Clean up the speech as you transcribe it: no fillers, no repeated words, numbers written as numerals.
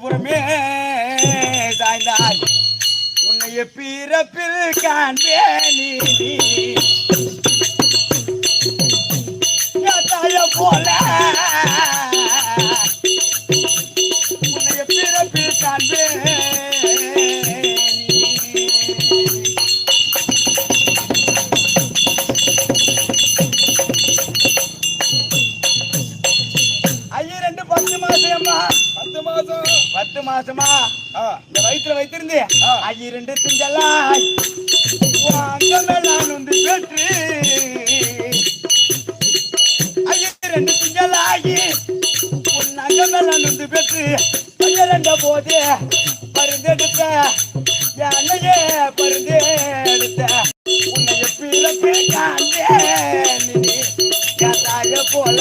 புறமே சாய்ந்தாய் உன்னைய பிறப்பில் காண்பேனி தாய போல உன்னைய பிறப்பில் காண்பேனி ஐயரெண்டு 10 மாசமா 10 மாசம் 10 மாசமா இந்த வயிற்றுல வைத்திருந்தே ஐயரெண்டு திங்களாய் வாங்கமெல்லாம் வந்து பெற்று ஐயரெண்டு திங்களாகி உன் அங்கமெல்லாம் வந்து பெற்று ஐயரெண்ட போதே பருந்தெடுத்த என்னையே பருந்தெடுத்த உன்னைய பிறப்பே காண்பேன் தாய போல